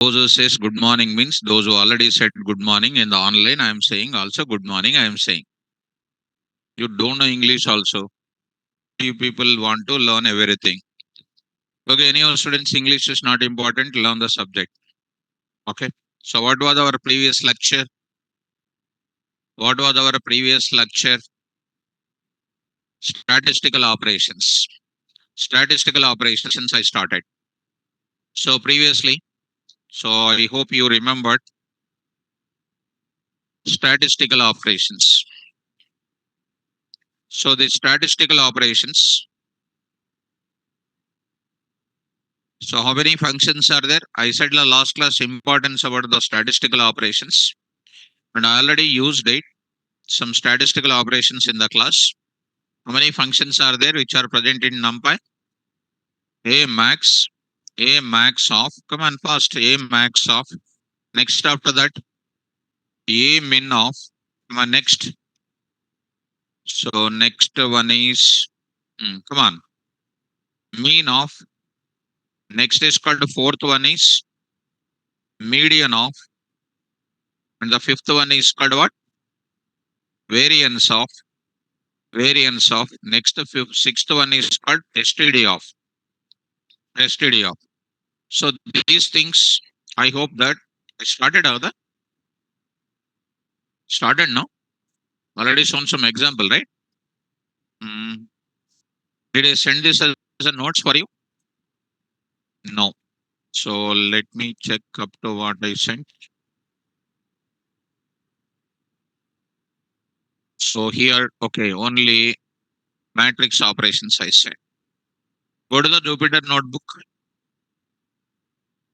Those who says good morning means those who already said good morning in the online. I am saying also good morning. I am saying you don't know English also. You people want to learn everything. Okay, any of students English is not important. Learn the subject. Okay. So what was our previous lecture? What was our previous lecture? Statistical operations. Statistical operations I started. So previously, so I hope you remembered statistical operations. So the statistical operations. So how many functions are there? I said the last class importance about the statistical operations, and I already used it. Some statistical operations in the class. How many functions are there which are present in NumPy? A max, A max of, come on fast, A max of. Next after that, A min of, come on next. So next one is, come on, mean of. Next is called the fourth one is median of, and the fifth one is called what? Variance of. Variance of. Next, the sixth one is called STD of. STD of. So these things, I hope that I started other started now. Already shown some example, right? Mm, did I send this as a notes for you? No. So let me check up to what I sent. So here, okay, only matrix operations I said. Go to the Jupyter notebook.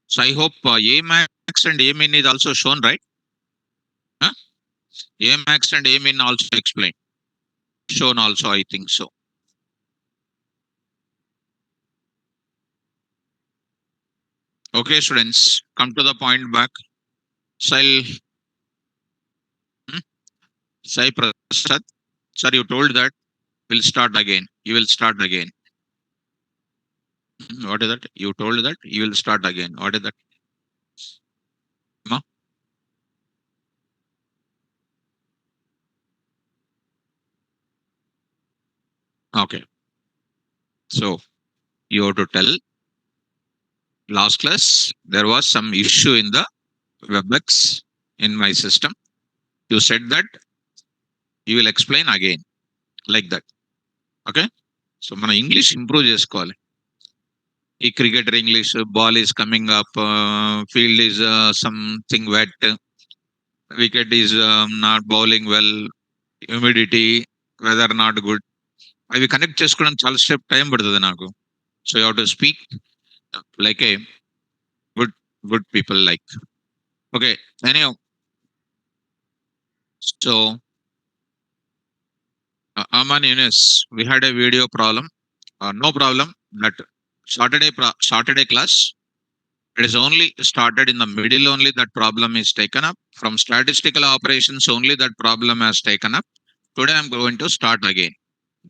So I hope A max and A min is also shown, right? Huh? A max and A min also explained. Shown also, I think so. Okay, students, come to the point back. Sai, hmm? Sai Prasad, sir, you told that we'll start again. You will start again. What is that? You told that you will start again. What is that? Ma? Okay. So you have to tell last class there was some issue in the WebEx in my system. You said that you will explain again like that. Okay. So మన English improve చేసుకోవాలి. ఈ cricketer English ball is coming up field is something wet wicket is not bowling well humidity weather not good అవి connect చేసుకోవడానికి చాలా సేపు time పడుతుంది నాకు. So you have to speak like a good good people like. Okay. Any so Aman Yunus, we had a video problem. No problem. That Saturday class, it is only started in the middle only that problem is taken up. From statistical operations only that problem has taken up. Today I'm going to start again.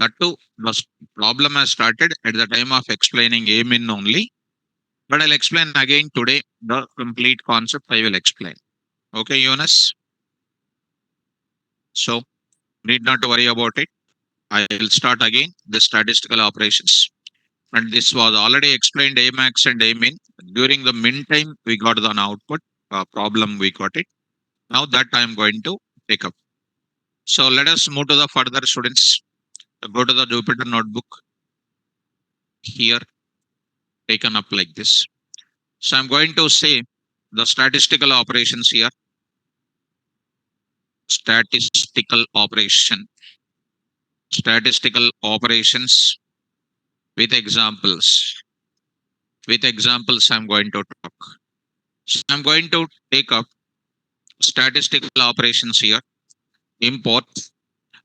That too, the problem has started at the time of explaining A min only. But I'll explain again today the complete concept I will explain. Okay, Yunus? So need not to worry about it. I will start again the statistical operations. And this was already explained A max and A min. During the min time, we got an output problem, we got it. Now that I am going to take up. So let us move to the further students. Go to the Jupyter notebook. Here, taken up like this. So I'm going to say the statistical operations here. Statistical operation. Statistical operations with examples. With examples, I'm going to talk. So I'm going to take up statistical operations here. Import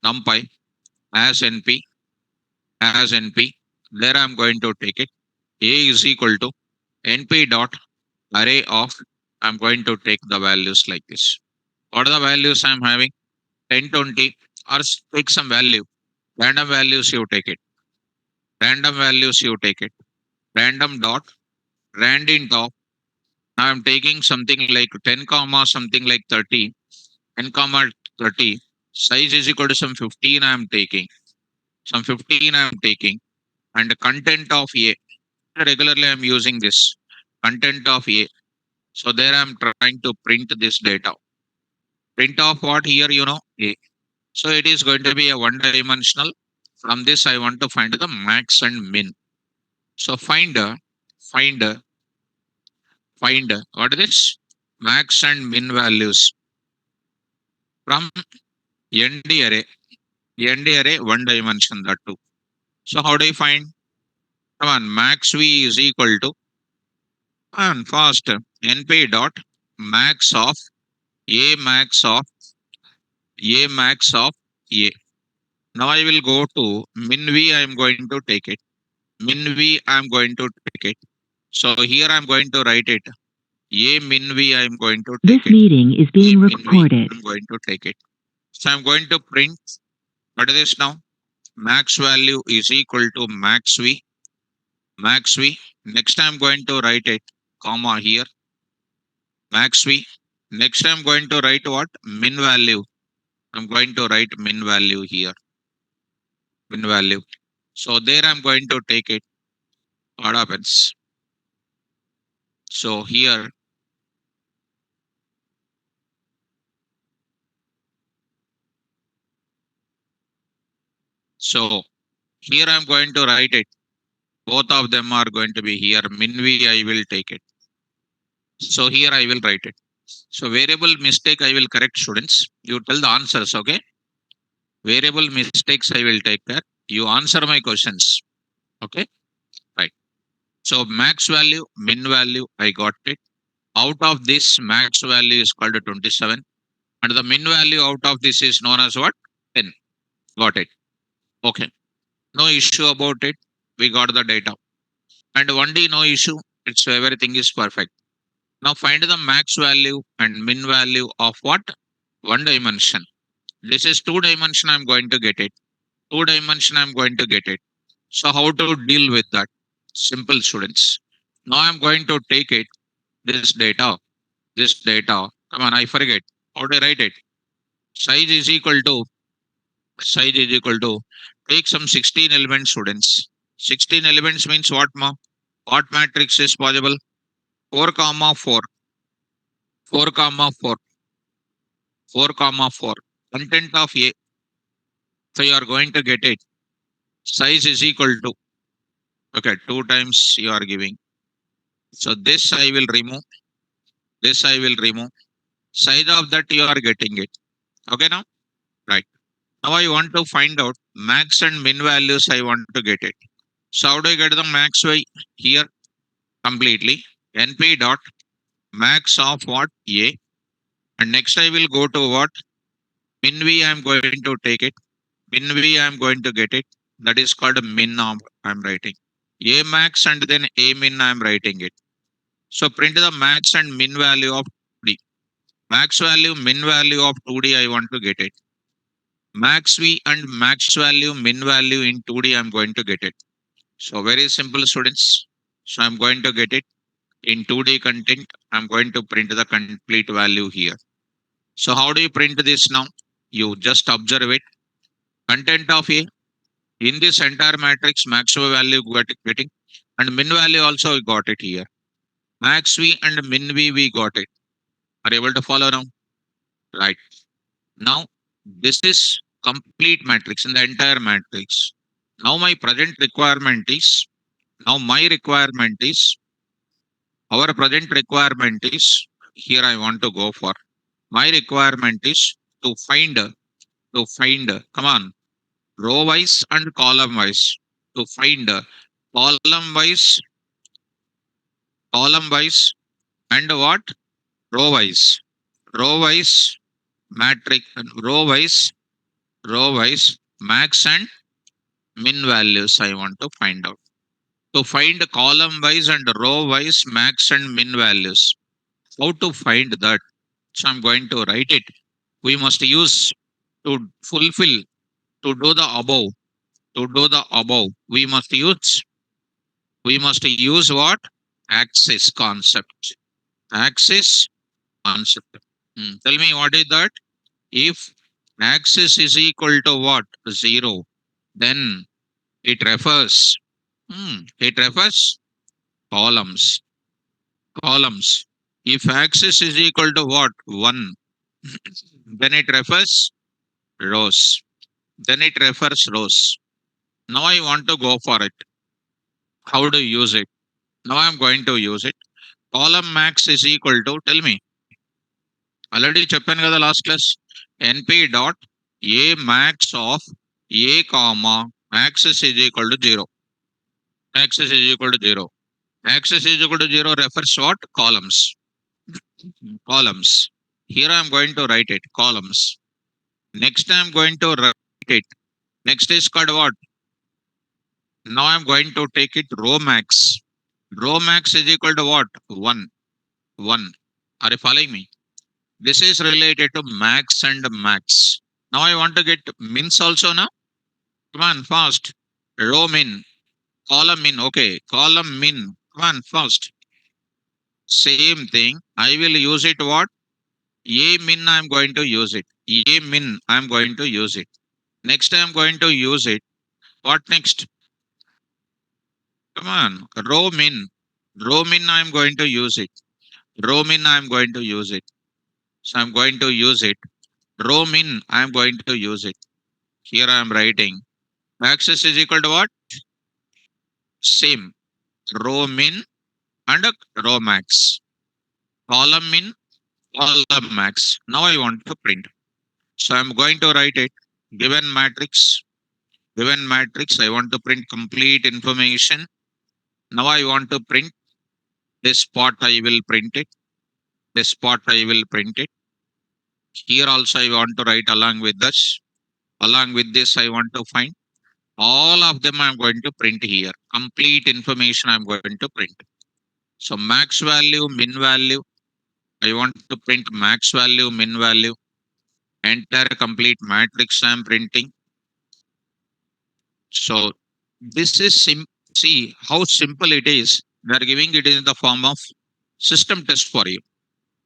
NumPy as NP as NP. There I'm going to take it. A is equal to NP dot array of. I'm going to take the values like this. What are the values I'm having? 10, 20, or take some value. Random values you take it. Random values you take it. Random dot randint of Now I'm taking something like 10 comma something like 30. 10 comma 30. Size is equal to some 15 I'm taking. Some 15 I'm taking. And the content of A. Regularly I'm using this. Content of A. So there I'm trying to print this data. Print of what here, A. So it is going to be a one dimensional. From this, I want to find the max and min. So find, what is this? Max and min values from ND array. ND array, one dimension, that too. So how do you find? Come on, max V is equal to, and fast, NP dot max of A max of A max of A. Now I will go to min V, I am going to take it. Min V, I am going to take it. So here I am going to write it. A min V, I am going to take This it. meeting is A being min V, recorded. I am going to take it. So I'm going to print, what is this now? Max value is equal to max V. Max V. Next I'm going to write it, comma here. Max V. Next I'm going to write what? Min value. I'm going to write min value here. Min value. So there I'm going to take it. What happens? So here, so here I'm going to write it. Both of them are going to be here. Min V, I will take it. So here I will write it. So variable mistake I will correct, students. You tell the answers, okay? Variable mistakes I will take care. You answer my questions. Okay? Right. So max value, min value, I got it. Out of this, max value is called 27. And the min value out of this is known as what? 10. Got it. Okay. No issue about it. We got the data. And 1D, no issue. It's everything is perfect. Now find the max value and min value of what? One dimension. This is two dimension. I'm going to get it. Two dimension. I'm going to get it. So how to deal with that? Simple, students. Now I'm going to take it. This data. This data. Come on, I forget. How to write it? Size is equal to. Size is equal to. Take some 16 elements, students. 16 elements means what, ma? What matrix is possible? 4 comma 4. 4 comma 4. 4 comma 4. Content of A. So you are going to get it. Size is equal to. Okay, 2 times you are giving. So this I will remove. This I will remove. Size of that you are getting it. Okay now? Right. Now I want to find out max and min values. I want to get it. So how do I get the max value here? Completely. NP dot max of what? A. And next I will go to what? Min V I am going to take it. Min V I am going to get it. That is called min of I am writing. A max and then A min I am writing it. So print the max and min value of 2D. Max value, min value of 2D I want to get it. Max V and max value, min value in 2D I'm going to get it. So very simple, students. So I'm going to get it in 2D content. I'm going to print the complete value here. So how do you print this now? You just observe it. Content of A. In this entire matrix, max value getting and min value also we got it here. Max V and min V we got it. Are you able to follow now? Right. Now this is complete matrix in the entire matrix. Now my present requirement is my requirement is our present requirement is here I want to go for. My requirement is to find come on, row wise and column wise, to find column wise, column wise, and what? Row wise. Row wise matrix, row wise max and min values I want to find out. To find column wise and row wise max and min values. How to find that? So I'm going to write it. We must use to fulfill, to do the above, to do the above. We must use what? Axis concept. Axis answer. Tell me what is that? If axis is equal to what? 0, then it refers. It refers columns. Columns. If axis is equal to what? 1, then it refers rows. Then it refers rows. Now I want to go for it. How to use it? Now I'm going to use it. Column max is equal to, tell me, already చెప్పాను కదా last class, ఎన్పి dot A max of A comma access is equal to 0. Axis is equal to 0. Axis is equal to 0 refers what? Columns. Columns. Here I am going to write it. Columns. Next I am going to write it. Next is called what? Now I am going to take it row max. Row max is equal to what? 1. 1. Are you following me? This is related to max and max. Now I want to get mins also now. Come on, fast. Row min. Column min. Okay. Column min. Come on, fast. Same thing. I will use it what? A min I am going to use it. A min I am going to use it. Next I am going to use it. What next? Come on. Row min. Row min I am going to use it. Row min I am going to use it. So I am going to use it. Row min I am going to use it. Here I am writing. Axis is equal to what? Same. Row min and row max. Column min, column max. Now I want to print. So I'm going to write it. Given matrix. Given matrix. I want to print complete information. Now I want to print this part. I will print it. This part I will print it. Here also I want to write along with this. Along with this I want to find. All of them I'm going to print here. Complete information I'm going to print. So max value, min value. I want to print max value, min value. Entire complete matrix I'm printing. So this is see how simple it is. They are giving it in the form of system test for you.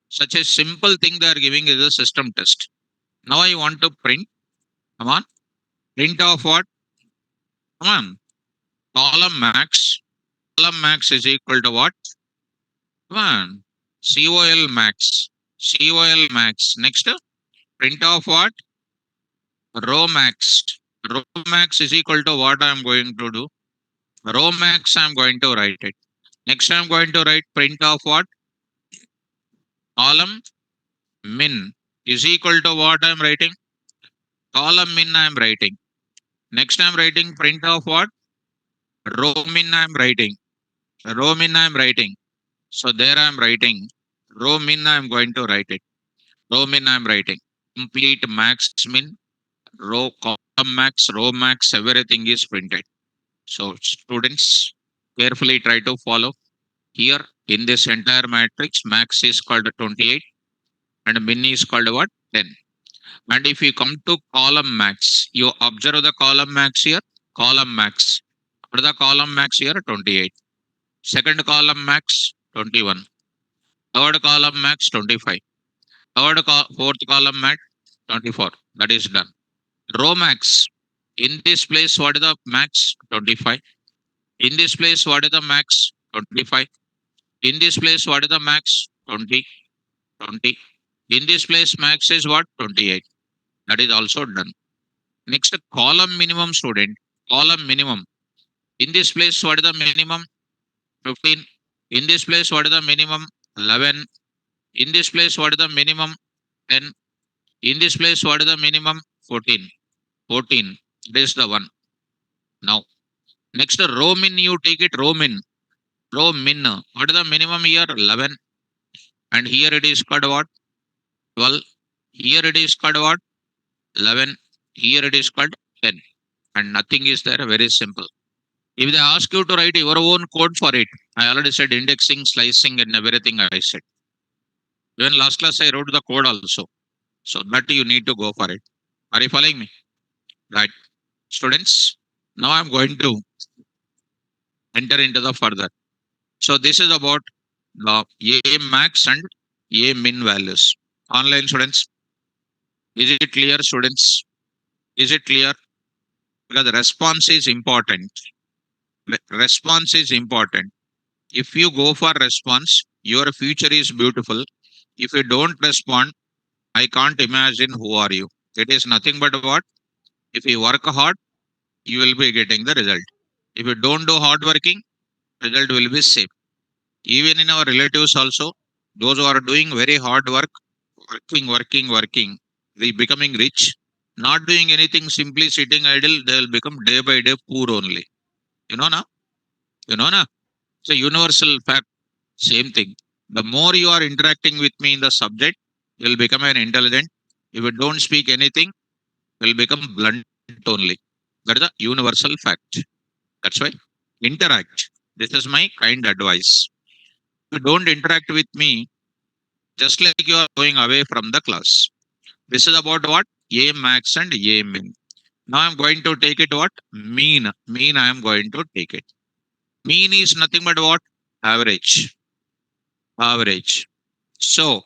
Such a simple thing they are giving is a system test. Now I want to print. Come on. Print of what? Come on. Column max. Column max is equal to what? Come on. COL max. COL max. Next, print of what? Row max. Row max is equal to what I am going to do? Row max I am going to write it. Next I am going to write print of what? Column min is equal to what I am writing? Column min I am writing. Next I am writing print of what? Row min I am writing. Row min I am writing. So there I am writing. Row min I am going to write it. Row min I am writing. Complete max min. Row column max, row max, everything is printed. So students carefully try to follow. Here in this entire matrix, max is called 28 and min is called what? 10. And if you come to column max, you observe the column max here, column max. What is the column max here? 28. Second column max, 21. Third column max, 25. Fourth column max, 24. That is done. Row max. In this place, what is the max? 25. In this place, what is the max? 25. In this place, what is the max? 20. 20. In this place, max is what? 28. That is also done. Next, column minimum, student. Column minimum. In this place, what is the minimum? 15. In this place, what is the minimum? 11. In this place, what is the minimum? 10. In this place, what is the minimum? 14. 14. This is the one. Now, next row min, you take it row min. Row min. What is the minimum here? 11. And here it is called what? 12. Here it is called what? 11. Here it is called 10. And nothing is there. Very simple. If they ask you to write your own code for it, I already said indexing, slicing, and everything I said. Even last class I wrote the code also. So that you need to go for it. Are you following me? Right. Students, now I'm going to enter into the further. So this is about the A max and A min values. Online students, is it clear, students? Is it clear? Because the response is important. Response is important. If you go for response, your future is beautiful. If you don't respond, I can't imagine who are you. It is nothing but what? If you work hard, you will be getting the result. If you don't do hard working, result will be same. Even in our relatives also, those who are doing very hard work, working, they becoming rich, not doing anything, simply sitting idle, they will become day by day poor only. You know na? You know na? It's a universal fact. Same thing. The more you are interacting with me in the subject, you will become an intelligent. If you don't speak anything, you will become blunt only. That is a universal fact. That's why interact. This is my kind advice. If you don't interact with me, just like you are going away from the class. This is about what? A max and A min. Now I'm going to take it what? Mean. Mean I am going to take it. Mean is nothing but what? Average. Average. So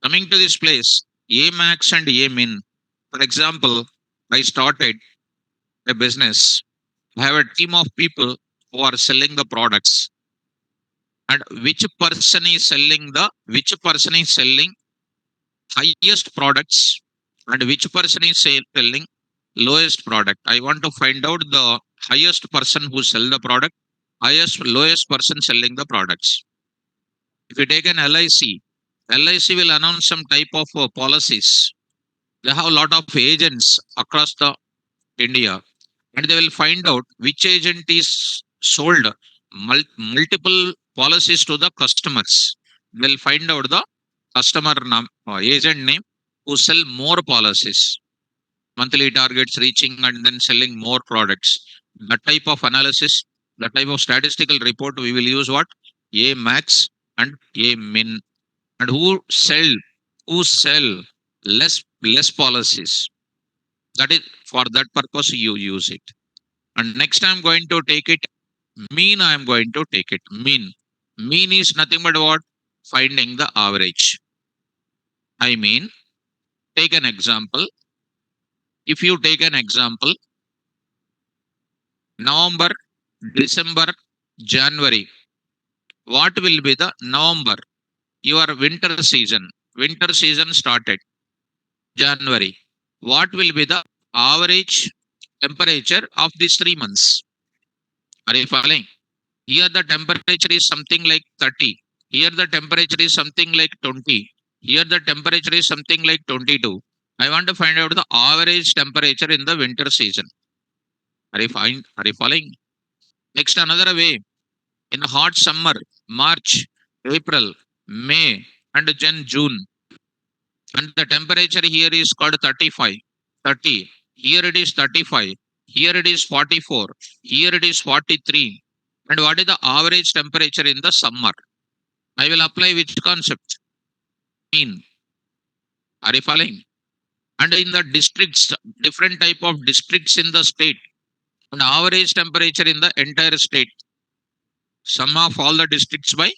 coming to this place, A max and A min. For example, I started a business. I have a team of people who are selling the products. And which person is selling highest products and which person is selling lowest product. I want to find out the highest person who sell the product, highest lowest person selling the products. If you take an LIC will announce some type of policies. They have a lot of agents across the India, and they will find out which agent is sold multiple policies to the customers. They'll find out the agent name who sell more policies, monthly targets reaching and then selling more products. That type of analysis, that type of statistical report, we will use what? A max and A min. And who sell less policies. That is, for that purpose you use it. And next I'm going to take it mean. I'm going to take it mean. Mean is nothing but what? Finding the average. I mean, take an example. If you take an example, November, December, January, what will be the November? Your winter season started January. What will be the average temperature of these 3 months? Are you following? Here the temperature is something like 30. Here the temperature is something like 20. Here the temperature is something like 22. I want to find out the average temperature in the winter season. Are you following? Next, another way. In hot summer, March, April, May, and then June. And the temperature here is called 35. 30. Here it is 35. Here it is 44. Here it is 43. And what is the average temperature in the summer? I will apply which concept? Mean. Are you following? And in the districts, different type of districts in the state, an average temperature in the entire state. Sum of all the districts by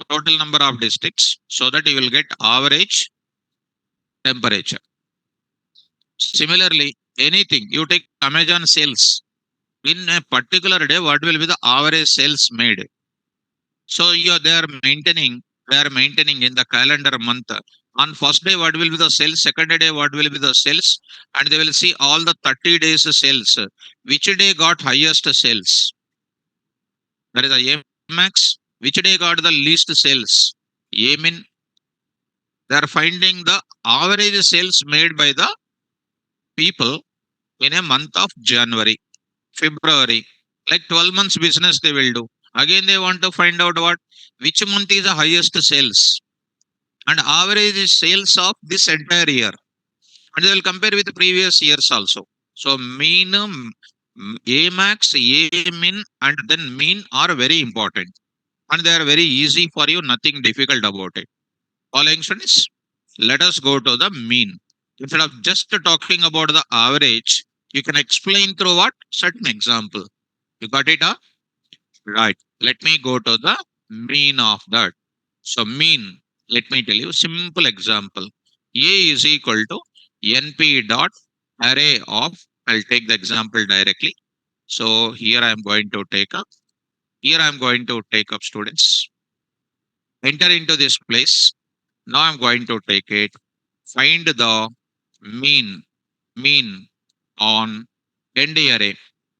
total number of districts, so that you will get average temperature. Similarly, anything you take Amazon sales in a particular day, what will be the average sales made? So they are maintaining in the calendar month. On first day, what will be the sales? Second day, what will be the sales? And they will see all the 30 days sales. Which day got highest sales? That is the A max. Which day got the least sales? A min. They are finding the average sales made by the people in a month of January, February, like 12 months business they will do. Again, they want to find out what? Which month is the highest sales and average sales of this entire year. And they will compare with the previous years also. So mean, A max, A min, and then mean are very important. And they are very easy for you, nothing difficult about it. Following students, let us go to the mean. Instead of just talking about the average, you can explain through what? Certain example. You got it? Huh? Right. Let me go to the mean of that. So mean, let me tell you simple example. A is equal to NP dot array of, I'll take the example directly. So here I am going to take up, here I am going to take up students, enter into this place. Now I'm going to take it, find the mean, mean on end array,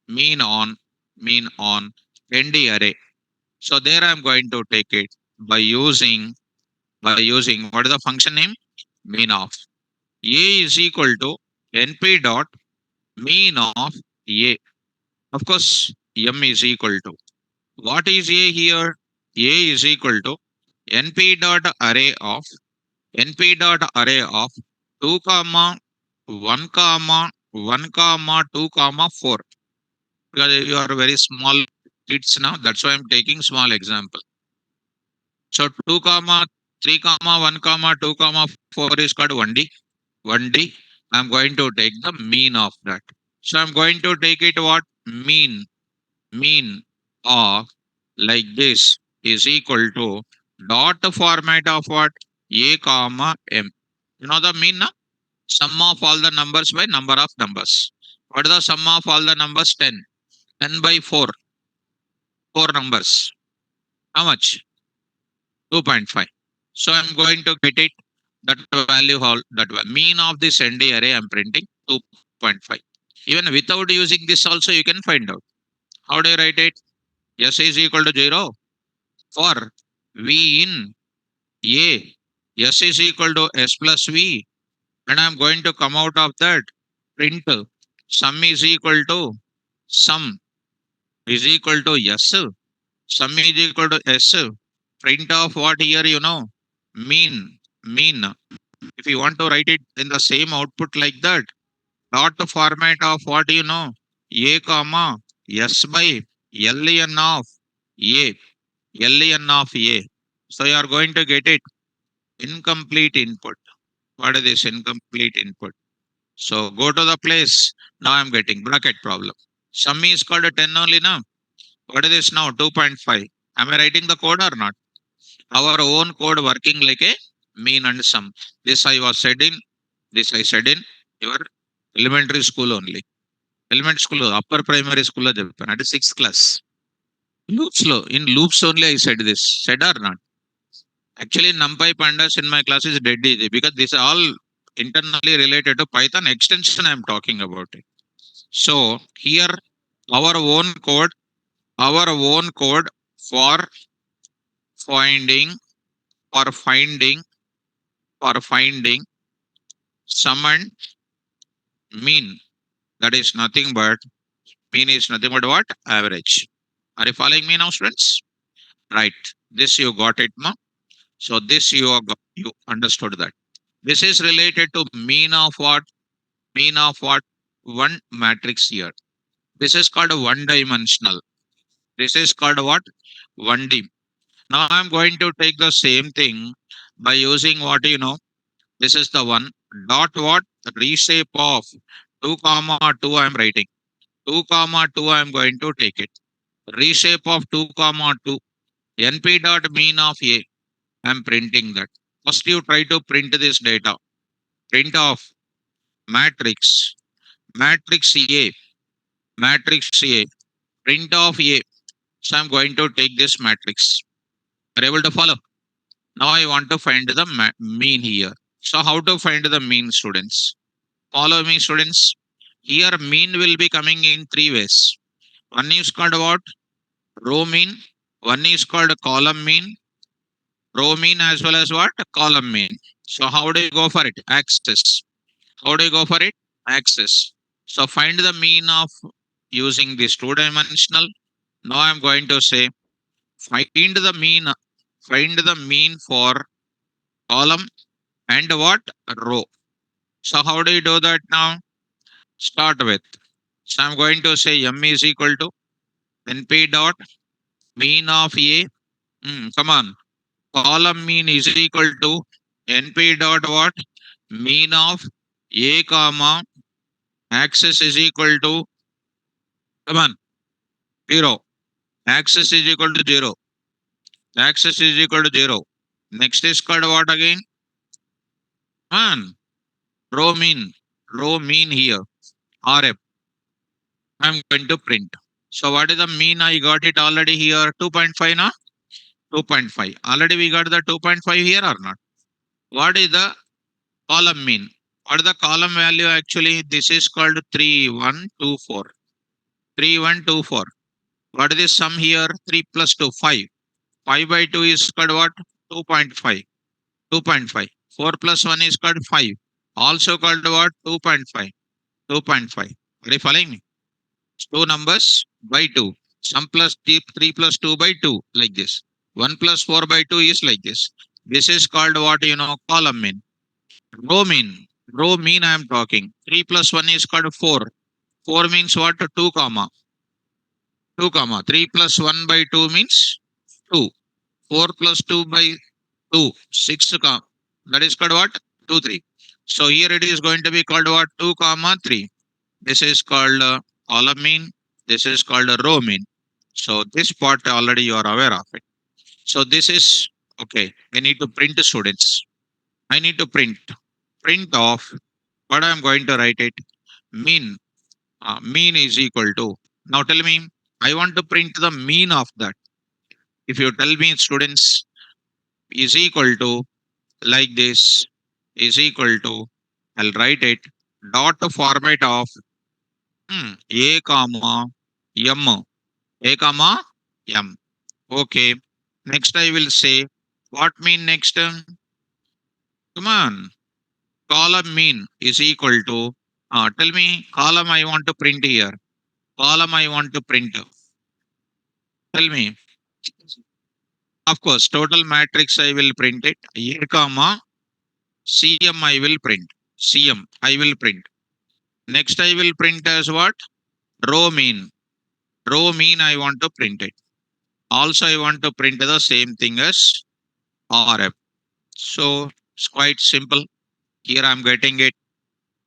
mean on, mean on end array. So there I'm going to take it by using what is the function name? Mean of. A is equal to NP dot mean of A. Of course, M is equal to. What is A here? A is equal to NP dot array of NP dot array of 2 comma 1 comma 1 comma 2 comma 4. Because you are very small kids now, that's why I'm taking small example. So 2 comma 3 comma 1 comma 2 comma 4 is called 1D. 1D. I'm going to take the mean of that. So I'm going to take it what? Mean of like this is equal to dot format of what? A comma M. You know the mean now? Sum of all the numbers by number of numbers. What is the sum of all the numbers? 10. 10 by 4. 4 numbers. How much? 2.5. So I'm going to get it. That value, all that mean of this ND array I'm printing 2.5. Even without using this also you can find out. How do you write it? S is equal to 0 for V in A. S is equal to S plus V. And I'm going to come out of that print sum is equal to sum is equal to S. Sum is equal to S. Print of what here you know? Mean. If you want to write it in the same output like that, dot format of what you know? A comma S by ln of A. ln of A. So you are going to get it incomplete input. What is this incomplete input? So go to the place. Now I'm getting bracket problem. Sum is called a 10 only now. What is this now? 2.5. Am I writing the code or not? Our own code working like a mean and sum. This I was said in this I said in your elementary school only. Elementary school, upper primary school at 6th class. In loops only I said this. Said or not? Actually, NumPy pandas in my class is dead easy because this is all internally related to Python extension I am talking about it. So here our own code, our own code for finding, for finding, for finding sum and mean. That is nothing but mean is nothing but what? Average. Are you following me now, students? Right. This you got it, ma? So this you understood that. This is related to mean of what? Mean of what? One matrix here. This is called a one dimensional. This is called what? 1D. Now I'm going to take the same thing by using what you know. This is the one dot what? Reshape of 2 comma 2 I'm writing. 2 comma 2 I'm going to take it. Reshape of 2 comma 2. NP dot mean of A. I'm printing that. First you try to print this data. Print of matrix. Matrix A. Matrix A. Print of A. So I'm going to take this matrix. Are you able to follow? Now I want to find the mean here. So how to find the mean, students? Follow me, students. Here mean will be coming in three ways. One is called what? Row mean. One is called column mean. Row mean as well as what? Column mean. So how do you go for it? Axis. How do you go for it? Axis. So find the mean of using this two dimensional. Now I'm going to say find the mean. Find the mean for column and what? Row. So how do you do that now? Start with. So I'm going to say M is equal to NP dot mean of A. Come on. Column mean is equal to NP dot what? Mean of A comma axis is equal to, come on, 0. Axis is equal to 0. Axis is equal to 0. Next is called what again? Man, row mean. Row mean here. RF. I'm going to print. So what is the mean? I got it already here. 2.5 na? 2.5. Already we got the 2.5 here or not? What is the column mean? What is the column value actually? This is called 3124. 3124. What is the sum here? 3 plus 2, 5. 5 by 2 is called what? 2.5. 2.5. 4 plus 1 is called 5. Also called what? 2.5. 2.5. Are you following me? Two numbers by 2. Sum plus 3 plus 2 by 2 like this. 1 plus 4 by 2 is like this. This is called what column mean. Row mean. Row mean I am talking. 3 plus 1 is called 4. 4 means what? 2 comma. 2 comma. 3 plus 1 by 2 means 2. 4 plus 2 by 2. 6 comma. That is called what? 2, 3. So here it is going to be called what? 2 comma 3. This is called column mean. This is called a row mean. So this part already you are aware of it. So this is okay. I need to print students. I need to print off what I am going to write it. Mean. Mean is equal to. Now tell me. I want to print the mean of that. If you tell me students is equal to like this is equal to. I'll write it. Dot format of a comma m. A comma m. Okay. Next I will say what mean next? Come on. Column mean is equal to tell me column I want to print here. Column I want to print. Tell me. Of course, total matrix I will print it. A comma CM I will print. CM I will print. Next I will print as what? Row mean. Row mean I want to print it. Also I want to print the same thing as RF. So it's quite simple. Here I'm getting it.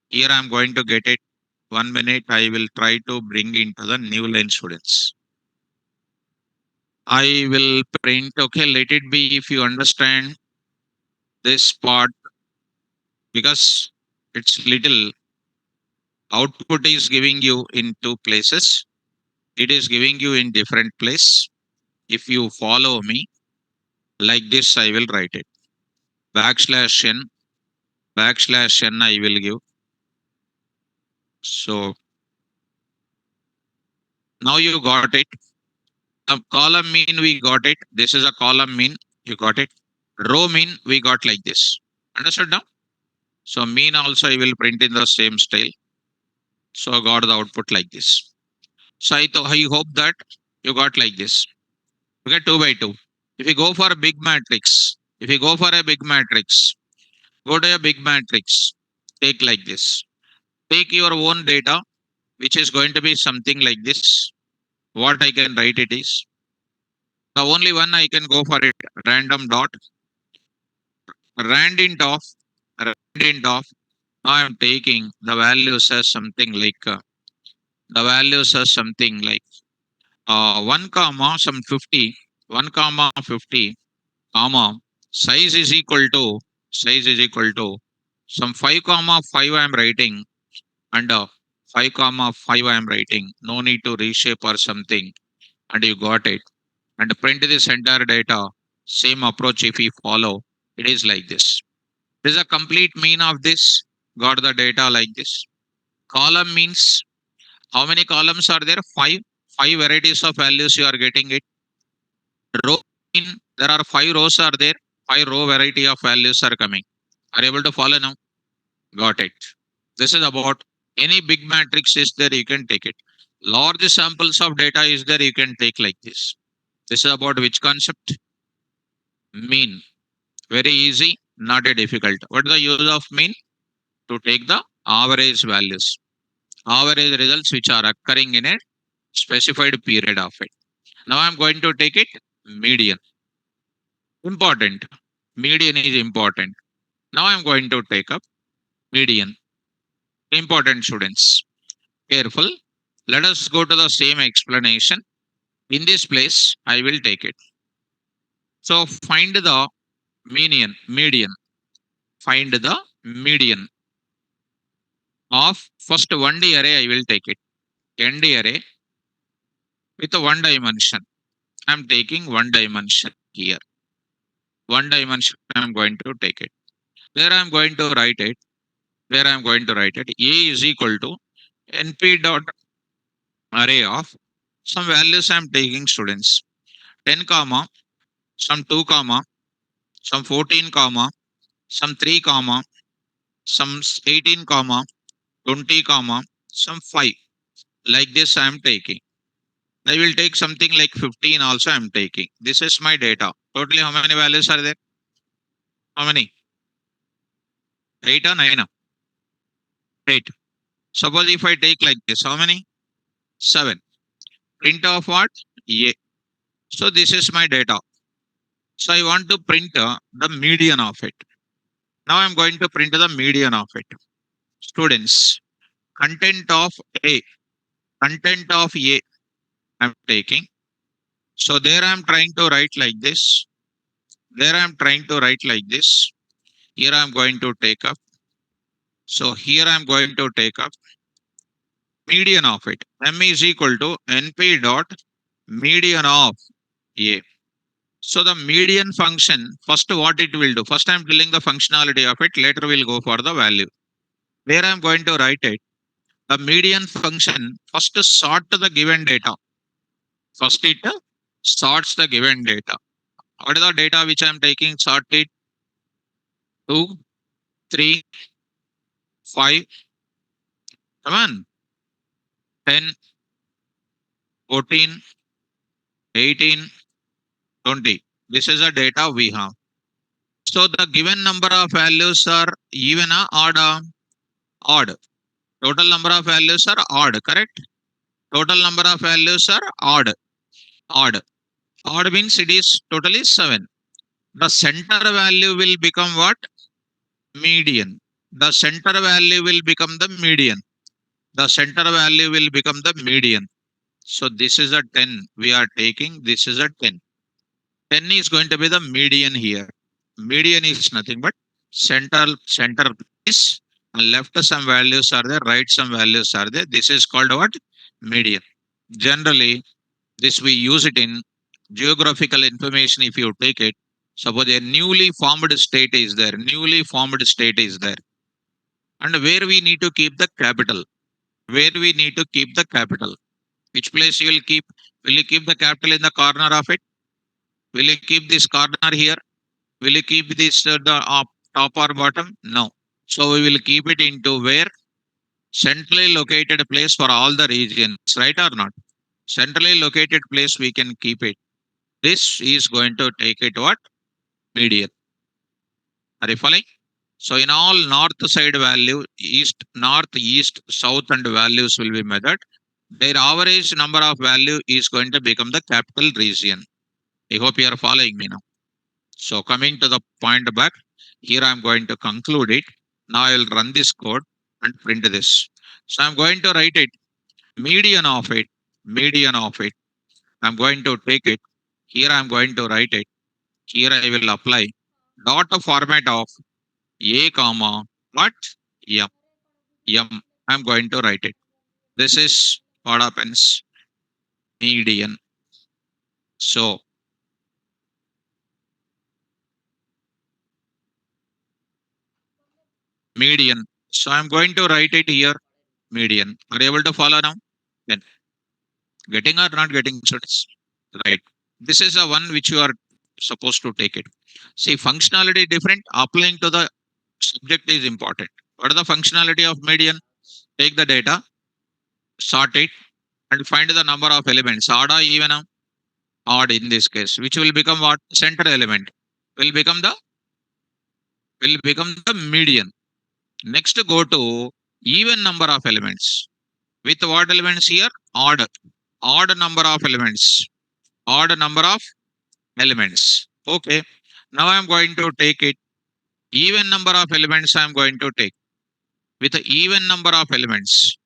Here I'm going to get it. 1 minute. I will try to bring into the new line students. I will print. Okay, let it be if you understand this part because it's little output is giving you in two places. It is giving you in different place. If you follow me like this, I will write it. \n \n I will give. So now you got it. A column mean we got it. This is a column mean. You got it. Row mean we got like this. Understood now? So mean also I will print in the same style. So I got the output like this. So I hope that you got like this. Okay, 2 by 2. If you go for a big matrix, if you go for a big matrix, go to a big matrix. Take like this. Take your own data, which is going to be something like this. What I can write it is the only one I can go for it. Random dot randint of randint of. Now I'm taking the values as something like 1 comma some 50 1 comma 50 comma size is equal to some 5 comma 5 I am writing and 5 comma 5 I am writing. No need to reshape or something, and you got it. And print this entire data. Same approach if we follow. It is like this. This is a complete mean of this. Got the data like this. Column means how many columns are there? Five. Five varieties of values you are getting it. Row mean there are 5 rows are there. 5 row variety of values are coming. Are you able to follow now? Got it. This is about any big matrix is there, you can take it. Large samples of data is there, you can take like this. This is about which concept? Mean. Very easy, not a difficult. What is the use of mean? To take the average values. Average results which are occurring in a specified period of it. Now I'm going to take it median. Important. Median is important. Now I'm going to take up median. Important students. Careful. Let us go to the same explanation. In this place, I will take it. So find the median. Find the median of first 1D array. I will take it. ND array with a one dimension. I'm taking one dimension here. One dimension I'm going to take it. Where I'm going to write it, A is equal to NP dot array of some values I'm taking students. 10 comma, some 2 comma, some 14 comma, some 3 comma, some 18 comma, 20 comma, some 5. Like this I'm taking. I will take something like 15 also I'm taking. This is my data. Totally how many values are there? How many? 8 or 9? 8. Suppose if I take like this, how many? 7. Print of what? A. So this is my data. So I want to print the median of it. Now I'm going to print the median of it. Students, content of A. Content of A I'm taking. So there I'm trying to write like this. There I'm trying to write like this. Here I'm going to take up. So here I'm going to take up median of it. M is equal to NP dot median of A. So the median function, first what it will do? First I'm telling the functionality of it. Later we'll go for the value. Where I'm going to write it. The median function first sort the given data. First it sorts the given data. What is the data which I'm taking? Sort it 2, 3, 5, come on, 10, 14, 18, 20. This is the data we have. So the given number of values are even or odd? Odd. Total number of values are odd, correct? Total number of values are odd. Odd. Odd means it is totally 7. The center value will become what? Median. The center value will become the median. The center value will become the median. So this is a 10 we are taking. This is a 10. 10 is going to be the median here. Median is nothing but center place. Left some values are there, right some values are there. This is called what? Median. Generally, this we use it in geographical information. If you take it, suppose a newly formed state is there, and where we need to keep the capital, which place you will keep? Will you keep the capital in the corner of it? Will you keep this corner here? Will you keep this the top or bottom? No. So we will keep it into where? Centrally located place for all the regions, right or not? Centrally located place we can keep it. This is going to take it what? Median. Are you following? So in all north side value, east, north, east, south and values will be measured. Their average number of value is going to become the capital region. I hope you are following me now. So coming to the point back, here I'm going to conclude it. Now I will run this code and print this. So I'm going to write it, median of it. I'm going to take it. Here I'm going to write it. Here I will apply dot format of A comma what? M. M. I'm going to write it. This is what happens. Median. So median. So I'm going to write it here. Median. Are you able to follow now? Then getting or not getting students? Right. This is the one which you are supposed to take it. See, functionality different. Applying to the subject is important. What is the functionality of median? Take the data, sort it, and find the number of elements. Odd or even? Odd in this case, which will become what? Center element. Will become the median. Next, go to even number of elements. With what elements here? Odd. Odd number of elements. Odd number of elements. Okay. Now I am going to take it. Even number of elements I am going to take. With the even number of elements.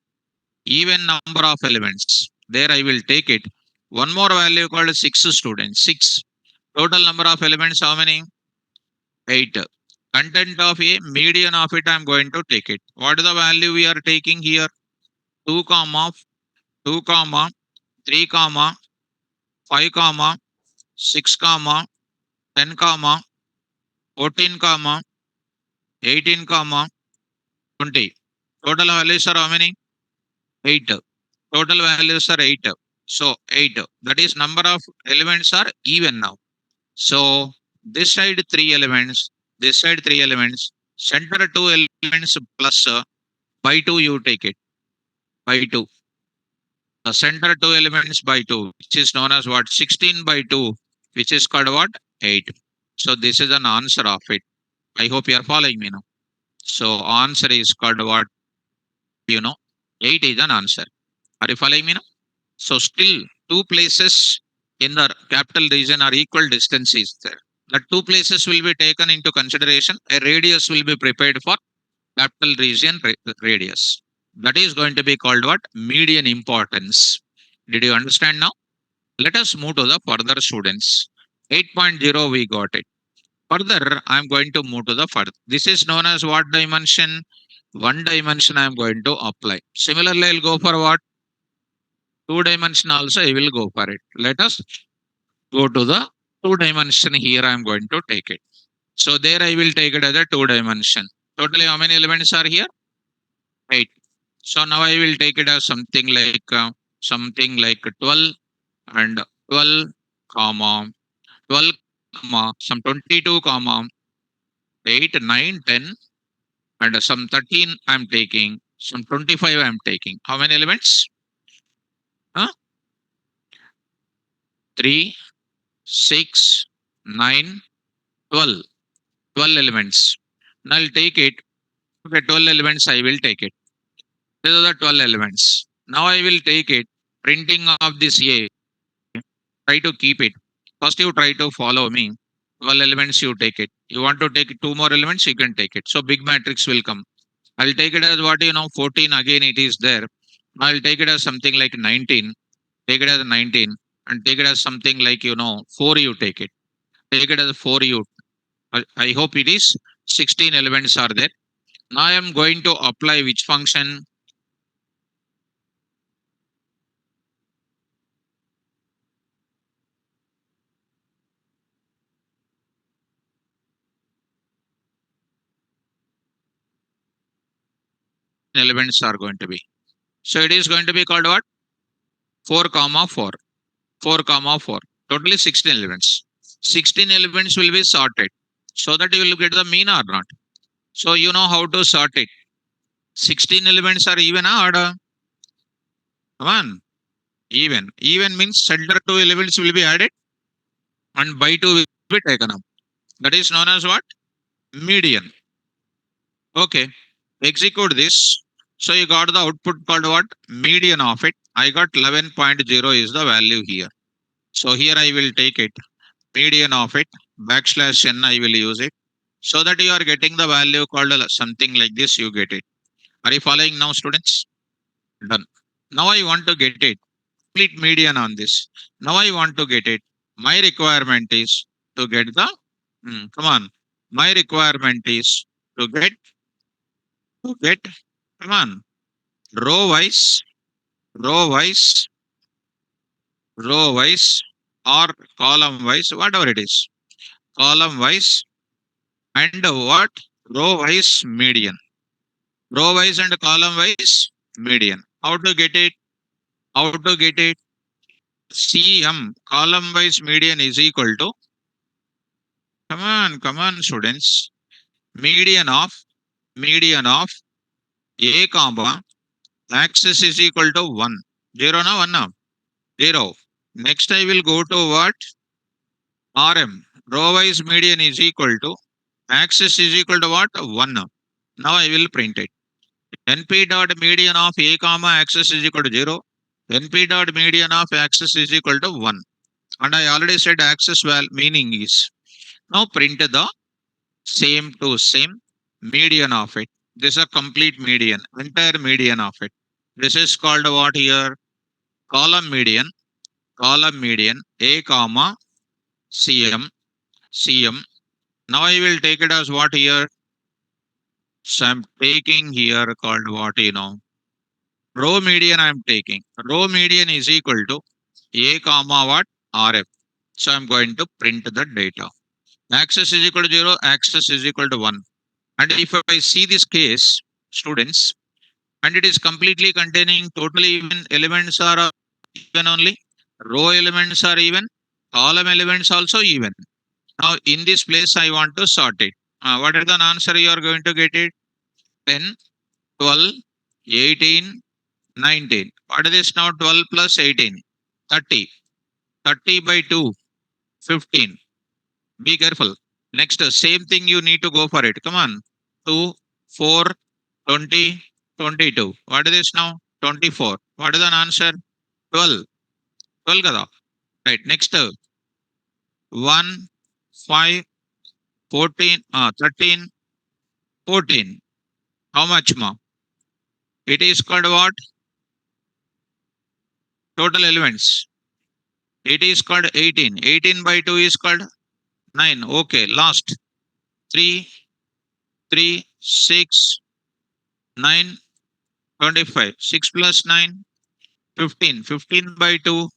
Even number of elements. There I will take it. One more value called 6 students. 6. Total number of elements how many? 8. Content of A, median of it, I'm going to take it. What is the value we are taking here? 2 comma 2 comma 3 comma 5 comma 6 comma 10 comma 14 comma 18 comma 20. Total values are how many? 8. Total values are 8. So 8. That is number of elements are even now. So this side 3 elements, this side 3 elements, center 2 elements plus by 2 you take it. By 2. Center 2 elements by 2, which is known as what? 16 by 2, which is called what? 8. So this is an answer of it. I hope you are following me now. So answer is called what? 8 is an answer. Are you following me now? So still two places in the capital region are equal distances there. The two places will be taken into consideration. A radius will be prepared for capital region radius. That is going to be called what? Median importance. Did you understand now? Let us move to the further students. 8.0 we got it. Further, I am going to move to the further. This is known as what dimension? One dimension I am going to apply. Similarly, I'll go for what? Two dimension also I will go for it. Let us go to the two dimension here. I am going to take it. So there I will take it as a two dimension. Totally how many elements are here? 8. So now I will take it as something like 12 and 12 comma 12 comma some 22 comma 8 9 10 and some 13 I'm taking, some 25 I'm taking. How many elements? Huh? 3 6 9 12. 12 elements. Now I'll take it. Okay, 12 elements I will take it. These are the 12 elements. Now I will take it. Printing of this A. Try to keep it. First you try to follow me. 12 elements you take it. You want to take two more elements, you can take it. So big matrix will come. I'll take it as what 14 again it is there. I'll take it as something like 19. Take it as 19 and take it as something like 4 you take it. Take it as 4 you. I hope it is 16 elements are there. Now I am going to apply which function? Elements are going to be. So it is going to be called what? 4 comma 4. 4 comma 4. Totally 16 elements. 16 elements will be sorted so that you will get the mean or not. So you know how to sort it. 16 elements are even or odd? Come on. Even. Even means center 2 elements will be added and by 2 will be taken up. That is known as what? Median. Okay. Execute this. So you got the output called what? Median of it. I got 11.0 is the value here. So here I will take it. Median of it. Backslash n I will use it. So that you are getting the value called something like this. You get it. Are you following now, students? Done. Now I want to get it. Complete median on this. Now I want to get it. My requirement is to get the. Come on. My requirement is to get. Come on. Row wise, row wise, row wise, or column wise, whatever it is. Column wise and what? Row wise median. Row wise and column wise median. How to get it? How to get it? CM column wise median is equal to. Come on, students. Median of A comma axis is equal to 1. 0 na 1 na? 0. Next I will go to what? RM. Row wise median is equal to axis is equal to what? 1. Now I will print it. NP dot median of A comma axis is equal to 0. NP dot median of axis is equal to 1. And I already said axis meaning is. Now print the same to same median of it. This is a complete median, entire median of it. This is called what here? Column median, A comma CM. Now I will take it as what here? So I'm taking here called what, row median I'm taking. Row median is equal to A comma what? RF. So I'm going to print the data. Axis is equal to 0, axis is equal to 1. And if I see this case, students, and it is completely containing totally even elements are even only, row elements are even, column elements also even. Now in this place I want to sort it. What is the answer you are going to get it? 10, 12, 18, 19. What is this now? 12 plus 18, 30. 30 by 2, 15. Be careful. Next, same thing you need to go for it. Come on. 2, 4, 20, 22. What is this now? 24. What is the answer? 12. 12 kada. Right. Next, 1, 5, 14, 13, 14. How much more? It is called what? Total elements. It is called 18. 18 by 2 is called 9. Okay. Last. 3, 3, 6, 9, 25. 6 plus 9, 15. 15 by 2,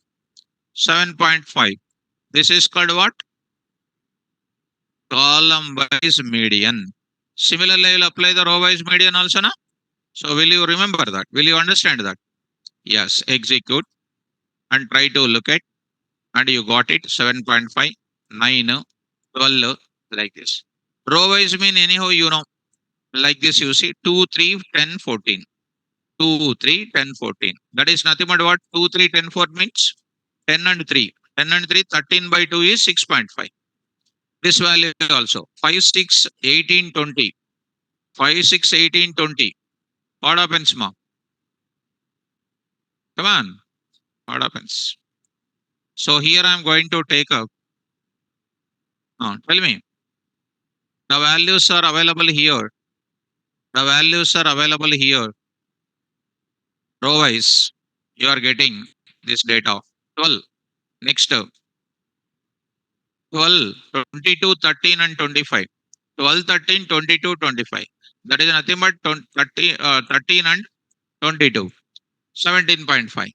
7.5. This is called what? Column wise median. Similarly, I will apply the row wise median also. Na? So, will you remember that? Will you understand that? Yes, execute and try to look at. And you got it 7.5, 9, 12, like this. Row wise mean anyhow, like this you see 2, 3, 10, 14. 2, 3, 10, 14. That is nothing but what? 2, 3, 10, 4 means 10 and 3. 10 and 3, 13 by 2 is 6.5. This value also 5, 6, 18, 20. 5, 6, 18, 20. What happens, ma? Come on. What happens? So here I am going to take up. Tell me. The values are available here. The values are available here. Row wise. You are getting this data. 12. Next. 12, 22, 13 and 25. 12, 13, 22, 25. That is nothing but 13 and 22. 17.5.